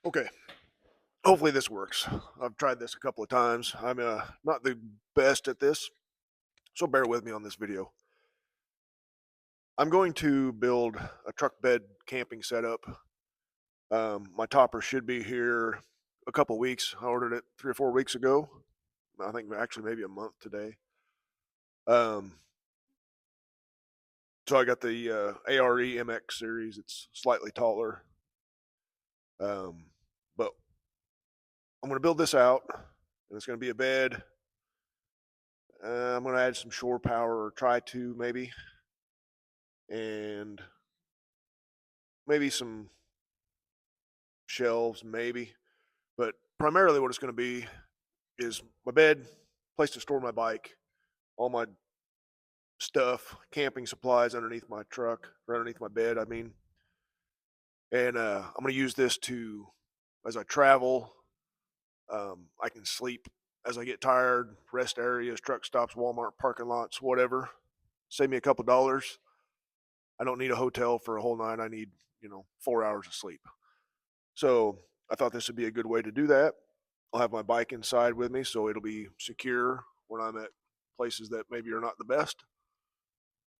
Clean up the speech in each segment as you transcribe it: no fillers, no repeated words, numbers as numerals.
Okay, hopefully this works. I've tried this a couple of times. I'm not the best at this, so bear with me on this video. I'm going to build a truck bed camping setup. My topper should be here a couple weeks. I ordered it 3 or 4 weeks ago. I think actually maybe a month today. Um, so I got the ARE MX series. It's slightly taller, but I'm going to build this out, and it's going to be a bed. I'm going to add some shore power, or try to maybe, and maybe some shelves, maybe. But primarily, what it's going to be is my bed, place to store my bike, all my stuff, camping supplies underneath my truck or underneath my bed. I mean, and I'm going to use this to, as I travel, I can sleep as I get tired, rest areas, truck stops, Walmart parking lots, whatever. Save me a couple dollars. I don't need a hotel for a whole night. I need 4 hours of sleep. So I thought this would be a good way to do that. I'll have my bike inside with me, so it'll be secure when I'm at places that maybe are not the best.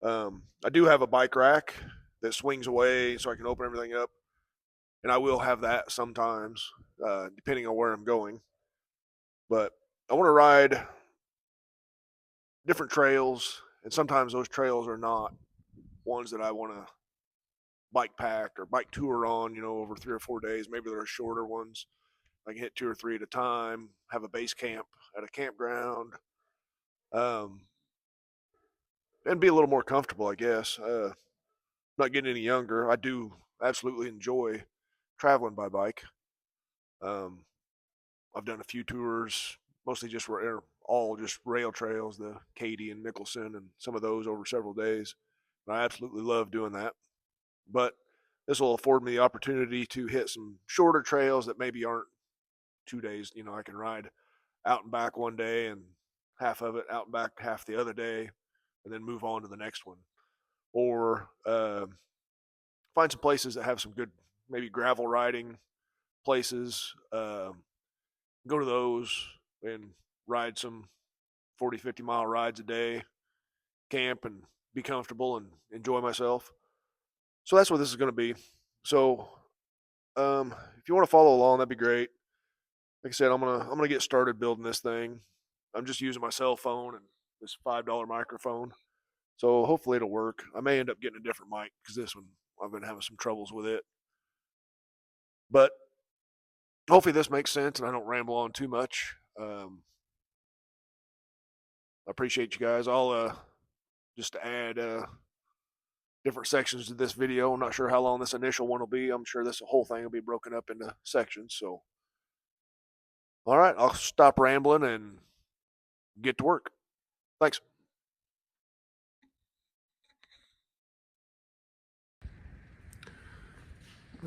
I do have a bike rack that swings away, so I can open everything up, and I will have that sometimes, depending on where I'm going. But I want to ride different trails, and sometimes those trails are not ones that I want to bike pack or bike tour on, over 3 or 4 days. Maybe they're shorter ones. I can hit two or three at a time, have a base camp at a campground, um, and be a little more comfortable, I guess. Not getting any younger. I do absolutely enjoy traveling by bike. Um, I've done a few tours, mostly all just rail trails, the Katy and Nicholson, and some of those over several days. And I absolutely love doing that. But this will afford me the opportunity to hit some shorter trails that maybe aren't 2 days. I can ride out and back one day and half of it out and back half the other day, and then move on to the next one. Or find some places that have some good, maybe gravel riding places. Go to those and ride some 40, 50-mile rides a day, camp and be comfortable and enjoy myself. So that's what this is going to be. So if you want to follow along, that'd be great. Like I said, I'm gonna get started building this thing. I'm just using my cell phone and this $5 microphone. So hopefully it'll work. I may end up getting a different mic because this one I've been having some troubles with it. But hopefully this makes sense and I don't ramble on too much. I appreciate you guys. I'll just add different sections to this video. I'm not sure how long this initial one will be. I'm sure this whole thing will be broken up into sections. So, all right, I'll stop rambling and get to work. Thanks.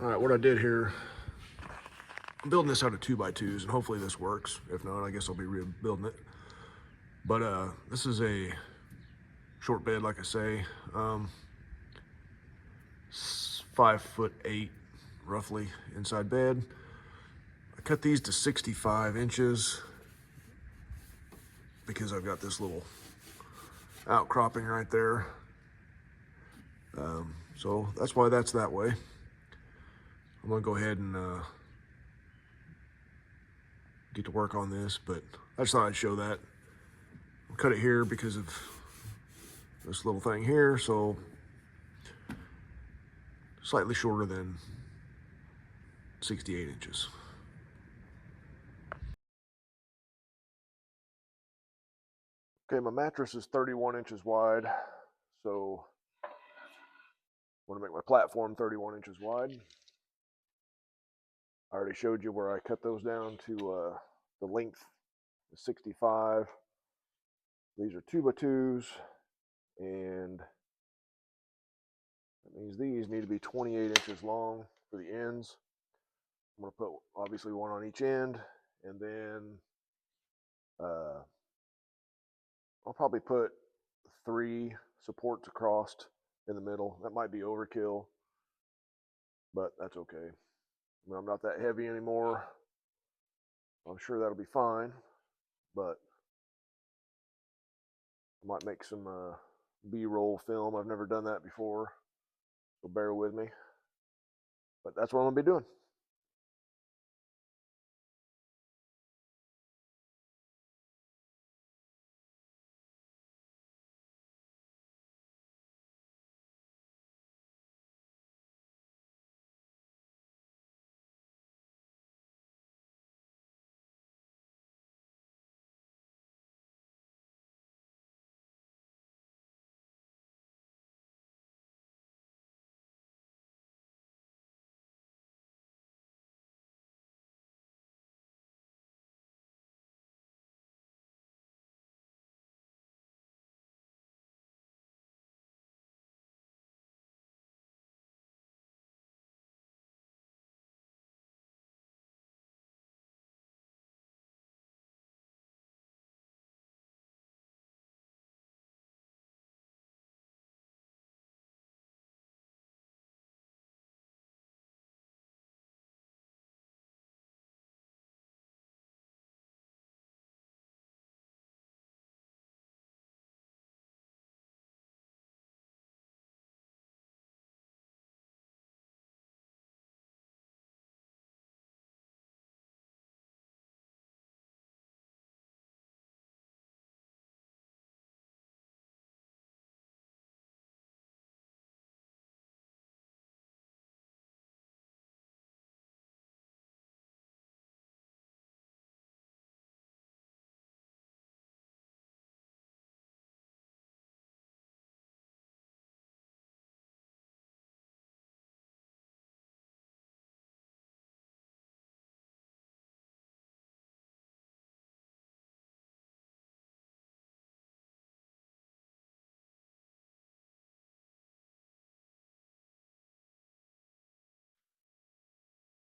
All right, what I did here, I'm building this out of 2x2s, and hopefully this works. If not, I guess I'll be rebuilding it. But this is a short bed, like I say, 5'8", roughly, inside bed. I cut these to 65 inches because I've got this little outcropping right there. So that's why that's that way. I'm gonna go ahead and get to work on this, but I just thought I'd show that. I'll cut it here because of this little thing here, so slightly shorter than 68 inches. Okay, my mattress is 31 inches wide, so I want to make my platform 31 inches wide. I already showed you where I cut those down to the length is 65. These are 2x2s, and that means these need to be 28 inches long for the ends. I'm going to put obviously one on each end, and then uh, I'll probably put 3 supports across in the middle. That might be overkill, but that's okay. I mean, I'm not that heavy anymore. I'm sure that'll be fine, but I might make some B-roll film. I've never done that before, so bear with me. But that's what I'm gonna be doing.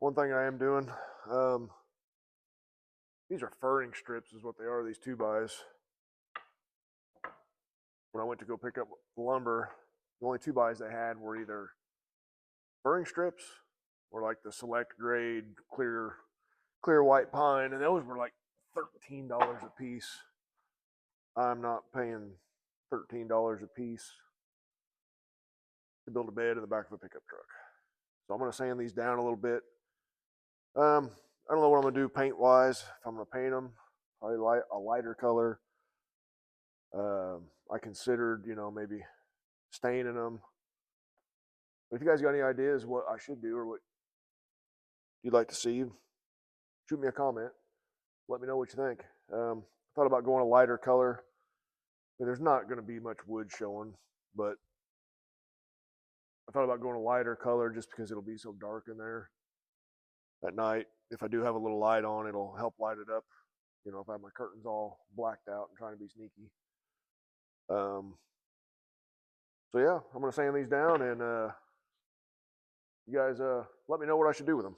One thing I am doing, um, these are furring strips, is what they are. These 2x. When I went to go pick up lumber, the only 2x they had were either furring strips or like the select grade clear white pine, and those were like $13 a piece. I'm not paying $13 a piece to build a bed in the back of a pickup truck. So I'm going to sand these down a little bit. I don't know what I'm going to do paint wise. If I'm going to paint them, probably a lighter color. I considered, maybe staining them. But if you guys got any ideas what I should do or what you'd like to see, shoot me a comment. Let me know what you think. I thought about going a lighter color. I mean, there's not going to be much wood showing, but I thought about going a lighter color just because it'll be so dark in there at night. If I do have a little light on, it'll help light it up. If I have my curtains all blacked out and trying to be sneaky. So yeah, I'm gonna sand these down, and you guys let me know what I should do with them.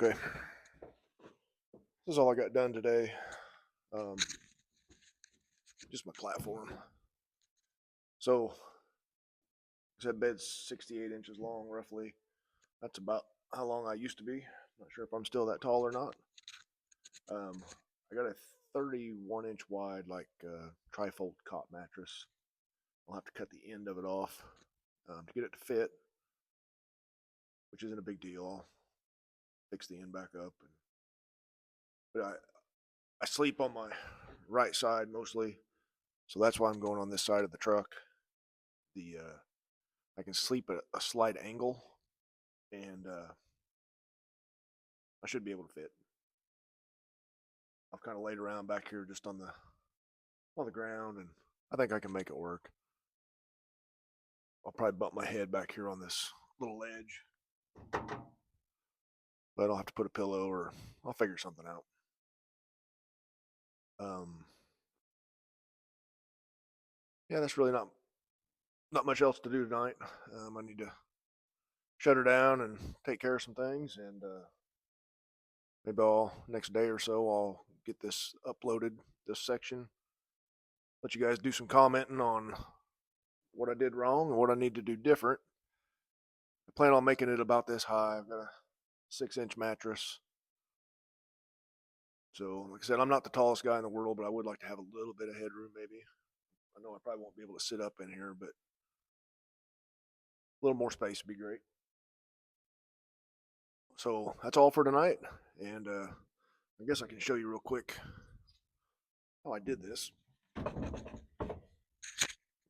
Okay, this is all I got done today. Um, just my platform. So, I said bed's 68 inches long, roughly. That's about how long I used to be. Not sure if I'm still that tall or not. I got a 31 inch wide, like trifold cot mattress. I'll have to cut the end of it off to get it to fit, which isn't a big deal. I'll fix the end back up. But I sleep on my right side mostly, so that's why I'm going on this side of the truck. The I can sleep at a slight angle, and I should be able to fit. I've kind of laid around back here just on the ground, and I think I can make it work. I'll probably bump my head back here on this little ledge, but I'll have to put a pillow or I'll figure something out. Um, yeah, that's really not much else to do tonight. I need to shut her down and take care of some things, and maybe I'll next day or so I'll get this uploaded, this section. Let you guys do some commenting on what I did wrong and what I need to do different. I plan on making it about this high. I've got a 6-inch mattress. So, like I said, I'm not the tallest guy in the world, but I would like to have a little bit of headroom, maybe. I know I probably won't be able to sit up in here, but a little more space would be great. So that's all for tonight, and I guess I can show you real quick how I did this. I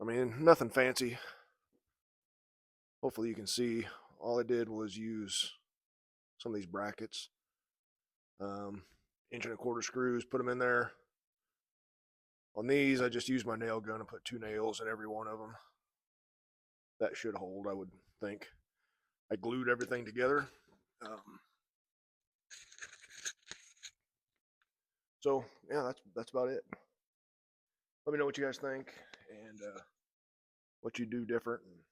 mean, nothing fancy. Hopefully you can see. All I did was use some of these brackets, 1.25 screws, put them in there. On these, I just used my nail gun and put 2 nails in every one of them. That should hold, I would think. I glued everything together. So yeah, that's about it. Let me know what you guys think and what you do different and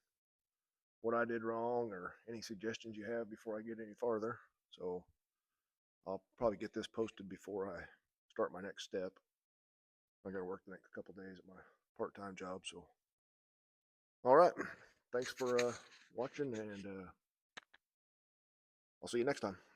what I did wrong or any suggestions you have before I get any farther. So I'll probably get this posted before I start my next step. I got to work the next couple days at my part-time job. So all right, thanks for watching, and I'll see you next time.